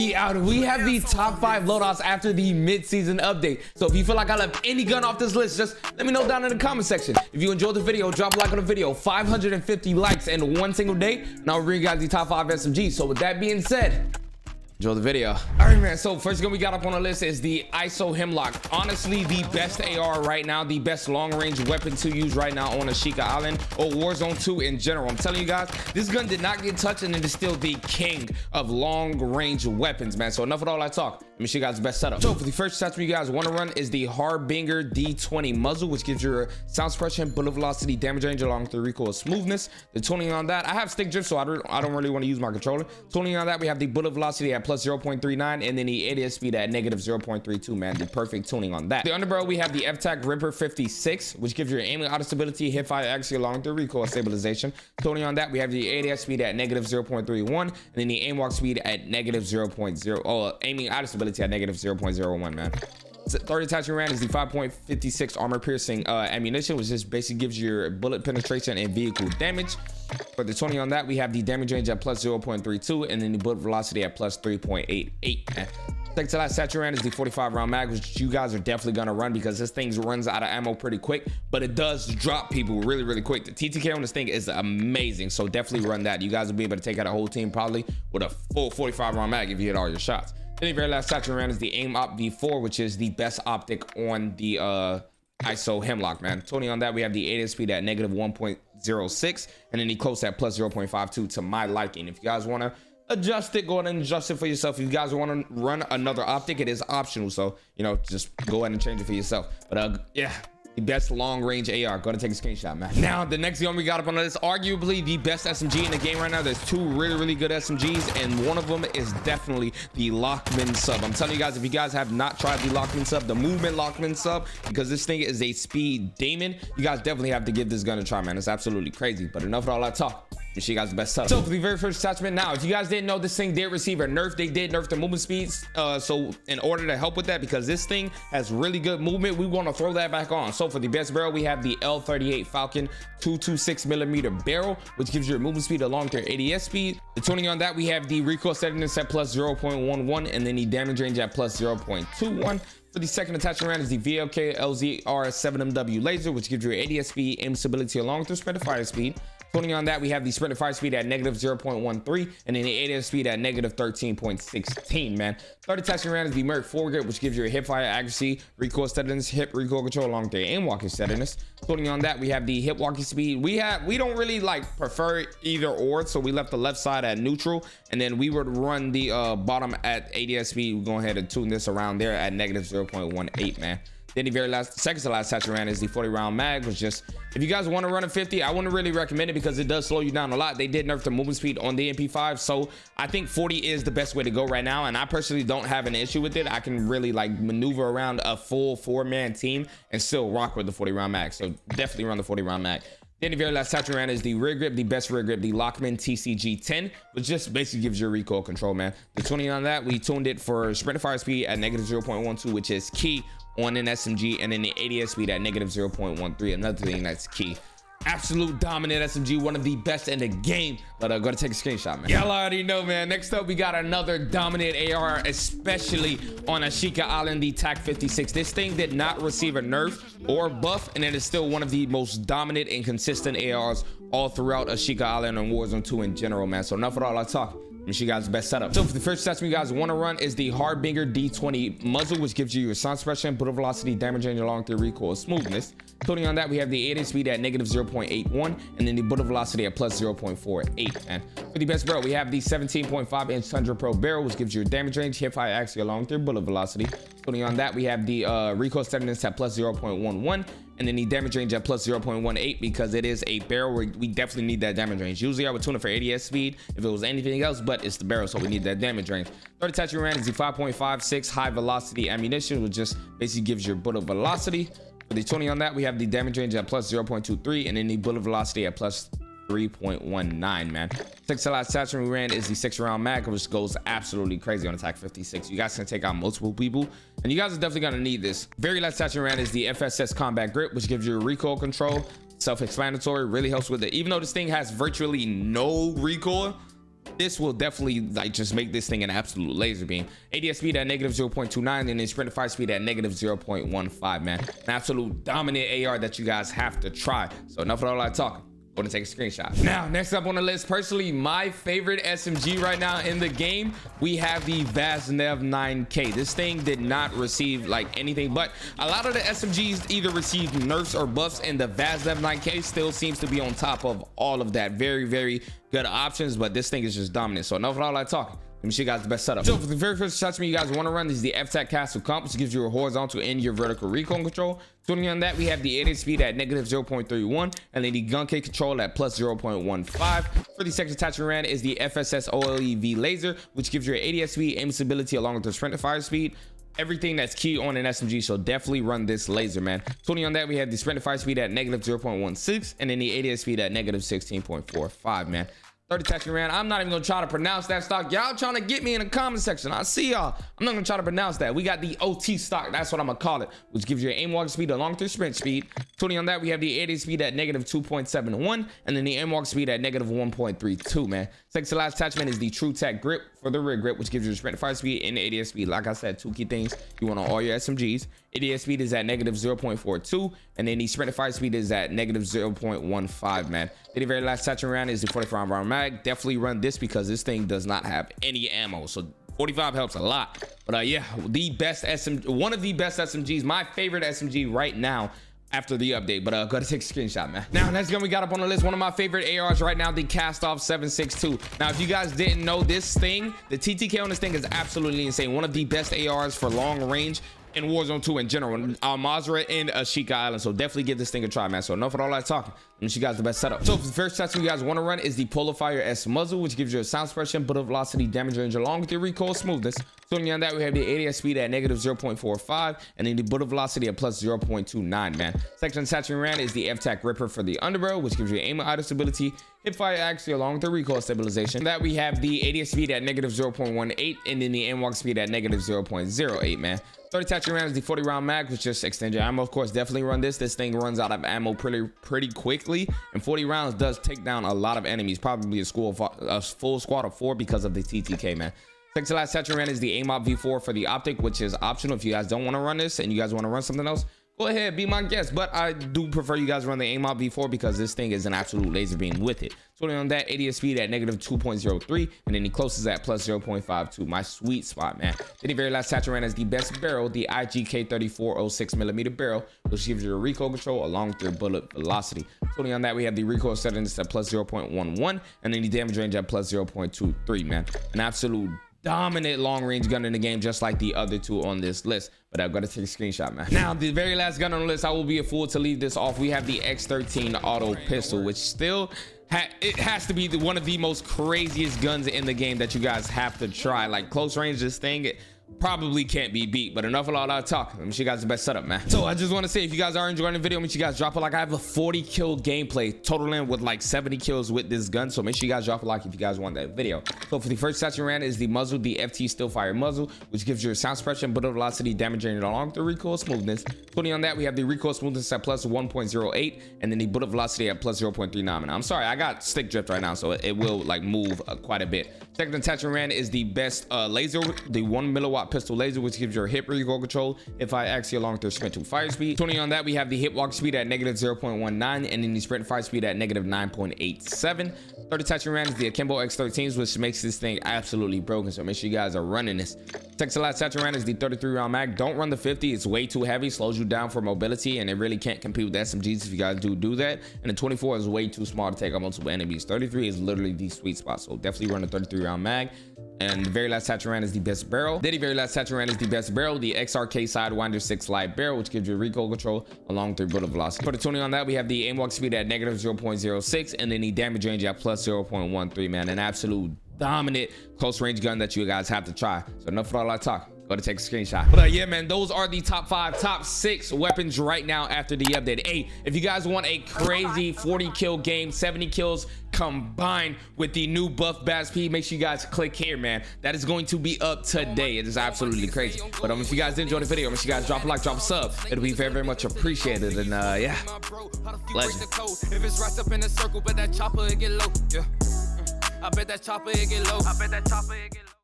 We out. We have the top 5 loadouts after the mid-season update. So if you feel like I left any gun off this list, just let me know down in the comment section. If you enjoyed the video, drop a like on the video. 550 likes in one single day, and I'll bring you guys the top 5 SMGs. So with that being said, enjoy the video. All right, man. So first gun we got up on the list is the ISO Hemlock. Honestly, the best AR right now, the best long-range weapon to use right now on Ashika Island or Warzone 2 in general. I'm telling you guys, this gun did not get touched, and it is still the king of long-range weapons, man. So enough with all that talk. Let me show you guys the best setup. So for the first attachment you guys want to run is the Harbinger D20 muzzle, which gives you sound suppression, bullet velocity, damage range along with the recoil smoothness. The tuning on that, I have stick drift, so I don't really want to use my controller. Tuning on that, we have the bullet velocity at plus 0.39 and then the ADS speed at negative 0.32, man. The perfect tuning on that. The underbarrel, we have the FTAC Ripper 56, which gives you aiming auto stability, hip fire accuracy along with the recoil stabilization. Tuning on that, we have the ADS speed at negative 0.31 and then the aim walk speed at negative 0.0. Aiming auto stability at negative 0.01, man. Third attachment round is the 5.56 armor piercing ammunition, which just basically gives you your bullet penetration and vehicle damage. For the 20 on that, we have the damage range at plus 0.32 and then the bullet velocity at plus 3.88. Second to last attachment round is the 45 round mag, which you guys are definitely gonna run because this thing runs out of ammo pretty quick, but it does drop people really quick. The TTK on this thing is amazing, so definitely run that. You guys will be able to take out a whole team probably with a full 45 round mag if you hit all your shots. Then the very last attachment round is the aim op V4, which is the best optic on the ISO Hemlock, man. Tony on that, we have the ADS speed at negative 1.06 and then the close at plus 0.52 to my liking. If you guys want to adjust it, go ahead and adjust it for yourself. If you guys want to run another optic, it is optional, so you know, just go ahead and change it for yourself. But yeah, the best long-range AR. Go ahead and take a screenshot, man. Now, the next gun we got up on the list, arguably the best SMG in the game right now. There's two really good SMGs, and one of them is definitely the Lochman Sub. I'm telling you guys, if you guys have not tried the Lochman Sub, the movement Lochman Sub, because this thing is a speed demon, you guys definitely have to give this gun a try, man. It's absolutely crazy. But enough of all that talk. You see, you guys the best setup. So for the very first attachment, now if you guys didn't know, this thing did receive a nerf. They did nerf the movement speeds, so in order to help with that, because this thing has really good movement, we want to throw that back on. So for the best barrel, we have the L38 Falcon 226mm barrel, which gives you a movement speed along their ADS speed. The tuning on that, we have the recoil steadiness at plus 0.11 and then the damage range at plus 0.21. For the second attachment round is the VLK LZR7MW laser, which gives you ADS speed, aim stability along with the sprint fire speed. Tuning on that, we have the sprint fire speed at negative 0.13 and then the ADS speed at negative 13.16, man. Third attachment round is the Merc foregrip, which gives you a hip fire accuracy, recoil steadiness, hip recoil control along with the aim walking steadiness. Tuning on that, we have the hip walking speed. We don't really like prefer either or, so we left the left side at neutral, and then we would run the bottom at ADS speed. We're going ahead and tune this around there at negative 0.18, man. Then the very last, second to last attachment round is the 40 round mag, which just, if you guys want to run a 50, I wouldn't really recommend it because it does slow you down a lot. They did nerf the movement speed on the MP5, so I think 40 is the best way to go right now, and I personally don't have an issue with it. I can really like maneuver around a full 4-man team and still rock with the 40 round mag, so definitely run the 40 round mag. Then the very last attachment round is the rear grip, the best rear grip, the Lochman TCG10, which just basically gives you recoil control, man. The tuning on that, we tuned it for sprint fire speed at negative 0.12, which is key on an SMG, and then the ADS speed at negative 0.13, another thing that's key. Absolute dominant SMG, one of the best in the game. But go to take a screenshot, man. Y'all already know, man. Next up, we got another dominant AR, especially on Ashika Island, the TAC 56. This thing did not receive a nerf or buff, and it is still one of the most dominant and consistent ARs all throughout Ashika Island and Warzone 2 in general, man. So enough of all that talk. Let me show you guys the best setup. So for the first attachment you guys want to run is the Harbinger D20 muzzle, which gives you your sound suppression, bullet velocity, damage range along with the recoil smoothness. Tuning on that, we have the ADS speed at negative 0.81 and then the bullet velocity at plus 0.48. And for the best barrel, we have the 17.5-inch Tundra Pro barrel, which gives you damage range, hip fire accuracy along with your bullet velocity. Tuning on that, we have the recoil steadiness at plus 0.11 and then the damage range at plus 0.18 because it is a barrel where we definitely need that damage range. Usually I would tune it for ADS speed if it was anything else, but it's the barrel, so we need that damage range. Third attachment round is the 5.56 high velocity ammunition, which just basically gives your bullet velocity. For the 20 on that, we have the damage range at plus 0.23 and then the bullet velocity at plus 3.19, man. Sixth to last attachment we ran is the 6 round mag, which goes absolutely crazy on attack 56. You guys can take out multiple people, and you guys are definitely gonna need this. Very last attachment we ran is the FSS combat grip, which gives you recoil control. Self-explanatory, really helps with it. Even though this thing has virtually no recoil, this will definitely like just make this thing an absolute laser beam. ADS speed at negative 0.29 and then sprint fire speed at negative 0.15, man. An absolute dominant AR that you guys have to try. So enough of all that talking. Going to take a screenshot. Now, next up on the list, personally, my favorite SMG right now in the game, we have the Vaznev 9K. This thing did not receive like anything, but a lot of the SMGs either received nerfs or buffs, and the Vaznev 9K still seems to be on top of all of that. Very, very good options, but this thing is just dominant. So enough of all that talking. Let me show you guys the best setup. So for the very first attachment you guys want to run is the FTAC Castle Comp, which gives you a horizontal and your vertical recoil control. Tuning on that, we have the ADS speed at negative 0.31 and then the gun K control at plus 0.15. For the second attachment ran is the FSS OLEV laser, which gives you an ADS speed, aim stability along with the sprint and fire speed. Everything that's key on an SMG, so definitely run this laser, man. Tuning on that, we have the sprint and fire speed at negative 0.16 and then the ADS speed at negative 16.45, man. Third attachment ran. I'm not even gonna try to pronounce that stock. Y'all trying to get me in the comment section. I see y'all. I'm not gonna try to pronounce that. We got the OT stock. That's what I'm gonna call it, which gives you an aim walk speed along with sprint speed. Tuning on that, we have the AD speed at negative 2.71 and then the aim walk speed at negative 1.32, man. Second to last attachment is the True Tech grip for the rear grip, which gives you the sprint fire speed and the ADS speed. Like I said, two key things you want on all your SMGs. ADS speed is at negative 0.42 and then the sprint fire speed is at negative 0.15, man. Then the very last attachment round is the 45 round mag. Definitely run this because this thing does not have any ammo, so 45 helps a lot. But yeah, the best one of the best SMGs, my favorite SMG right now after the update. But go to take a screenshot, man. Now next gun we got up on the list, one of my favorite ARs right now, the Cast Off 7.62. Now if you guys didn't know, this thing, the TTK on this thing is absolutely insane. One of the best ARs for long range in Warzone 2 in general, Mazra and Ashika Island. So definitely give this thing a try, man. So enough of all that talking. Let me show you guys the best setup. So for the first attachment you guys want to run is the Polar Fire S muzzle, which gives you a sound suppression, bullet velocity, damage range along with your recoil smoothness. So on that, we have the ADS speed at negative 0.45 and then the bullet velocity at plus 0.29, man. Second attachment ran is the FTAC Ripper for the underbarrel, which gives you aim and idle stability, hip fire accuracy along with the recoil stabilization. That we have the ADS speed at negative 0.18 and then the aim walk speed at negative 0.08, man. Third attachment round is the 40 round mag, which just extends your ammo. Of course, definitely run this. This thing runs out of ammo pretty quickly, and 40 rounds does take down a lot of enemies, probably a full squad of 4 because of the TTK, man. Second to last attachment round is the AIM-OP V4 for the optic, which is optional. If you guys don't want to run this and you guys want to run something else, go ahead, be my guest. But I do prefer you guys run the AIM-OP V4 because this thing is an absolute laser beam with it. So on that, ADS speed at negative 2.03 and then he closes at plus 0.52. My sweet spot, man. Then the very last attachment ran is the best barrel, the IGK 3406mm barrel, which gives you the recoil control along with your bullet velocity. So on that, we have the recoil settings at plus 0.11 and then the damage range at plus 0.23, man. An absolute dominant long range gun in the game, just like the other two on this list. But I've got to take a screenshot, man. Now the very last gun on the list, I will be a fool to leave this off. We have the X13 auto pistol, which still it has to be one of the most craziest guns in the game that you guys have to try. Like close range, this thing it probably can't be beat. But enough of all that talk. Let me show you guys the best setup, man. So I just want to say, if you guys are enjoying the video, make sure you guys drop a like. I have a 40 kill gameplay totaling with like 70 kills with this gun, so make sure you guys drop a like if you guys want that video. So for the first attachment ran is the muzzle, the FT still fire muzzle, which gives you a sound suppression, bullet velocity, damage range along with the recoil smoothness. Putting on that, we have the recoil smoothness at plus 1.08 and then the bullet velocity at plus 0.39. And I'm sorry, I got stick drift right now, so it will like move quite a bit. Second attachment ran is the best laser, the 1 milliwatt pistol laser, which gives your hip recoil control, if I actually along with their sprint to fire speed. Tuning on that, we have the hip walk speed at negative 0.19 and then the sprint fire speed at negative 9.87. Third attachment ran is the Akimbo X13s, which makes this thing absolutely broken, so make sure you guys are running this. Second to last attachment ran is the 33 round mag. Don't run the 50, it's way too heavy, slows you down for mobility, and it really can't compete with SMGs if you guys do that. And the 24 is way too small to take on multiple enemies. 33 is literally the sweet spot, so definitely run the 33 round mag. And the very last attachment ran is the best barrel. Then the very last attachment ran is the best barrel, the XRK Sidewinder 6 light barrel, which gives you recoil control along with your bullet velocity. For the tuning on that, we have the aim walk speed at negative 0.06 and then the damage range at plus 0.13, man. An absolute dominant close range gun that you guys have to try. So enough for all that talk. Go to take a screenshot. But yeah, man, those are the top 6 weapons right now after the update. Hey, if you guys want a crazy 40 kill game, 70 kills combined with the new buff BASP, make sure you guys click here, man. That is going to be up today. It is absolutely crazy. But if you guys did enjoy the video, make sure you guys drop a like, drop a sub. It'll be very, very much appreciated. And yeah, legend. If it's right up in a circle, but that chopper it get low. Yeah. I bet that chopper it get low. I bet that chopper it get low.